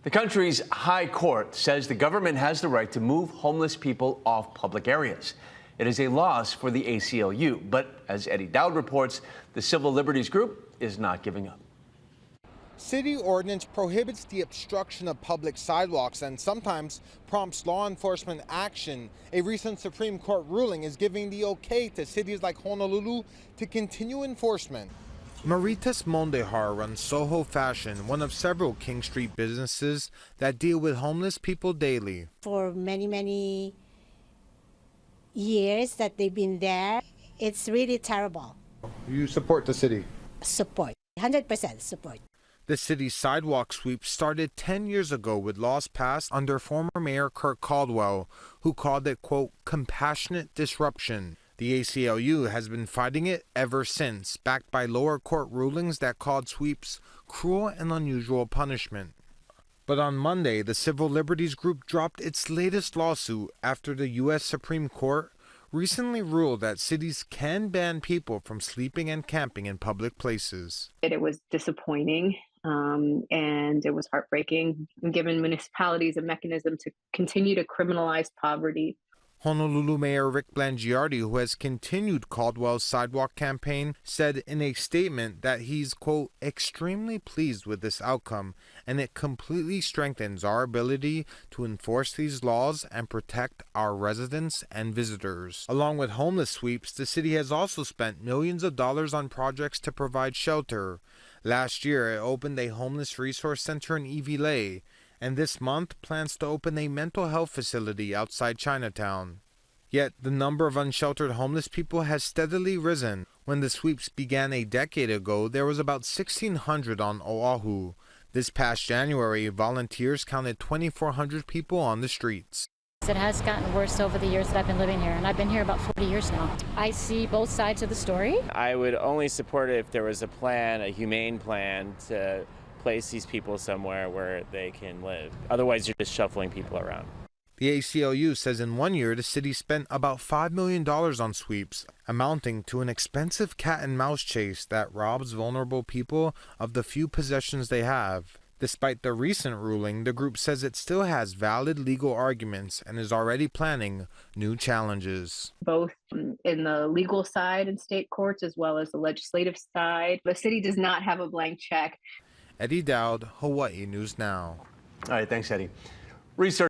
The country's high court says the government has the right to move homeless people off public areas. It is a loss for the ACLU, but as Eddie Dowd reports, the civil liberties group is not giving up. City ordinance prohibits the obstruction of public sidewalks and sometimes prompts law enforcement action. A recent Supreme Court ruling is giving the okay to cities like Honolulu to continue enforcement. Maritas Mondehar runs Soho Fashion, one of several King Street businesses that deal with homeless people daily. For many years that they've been there, it's really terrible. You support the city? Support, 100% support. The city's sidewalk sweep started 10 years ago with laws passed under former Mayor Kirk Caldwell, who called it, quote, compassionate disruption. The ACLU has been fighting it ever since, backed by lower court rulings that called sweeps cruel and unusual punishment. But on Monday, the civil liberties group dropped its latest lawsuit after the U.S. Supreme Court recently ruled that cities can ban people from sleeping and camping in public places. It was disappointing and it was heartbreaking, given municipalities a mechanism to continue to criminalize poverty. Honolulu Mayor Rick Blangiardi, who has continued Caldwell's sidewalk campaign, said in a statement that he's, quote, extremely pleased with this outcome, and it completely strengthens our ability to enforce these laws and protect our residents and visitors. Along with homeless sweeps, the city has also spent millions of dollars on projects to provide shelter. Last year, it opened a homeless resource center in Iwilei, and this month plans to open a mental health facility outside Chinatown. Yet the number of unsheltered homeless people has steadily risen. When the sweeps began a decade ago, there was about 1,600 on Oahu. This past January, volunteers counted 2,400 people on the streets. It has gotten worse over the years that I've been living here, and I've been here about 40 years now. I see both sides of the story. I would only support it if there was a plan, a humane plan, to place these people somewhere where they can live. Otherwise, you're just shuffling people around. The ACLU says in 1 year, the city spent about $5 million on sweeps, amounting to an expensive cat and mouse chase that robs vulnerable people of the few possessions they have. Despite the recent ruling, the group says it still has valid legal arguments and is already planning new challenges. Both in the legal side in state courts as well as the legislative side. The city does not have a blank check. Eddie Dowd, Hawaii News Now. All right, thanks, Eddie. Research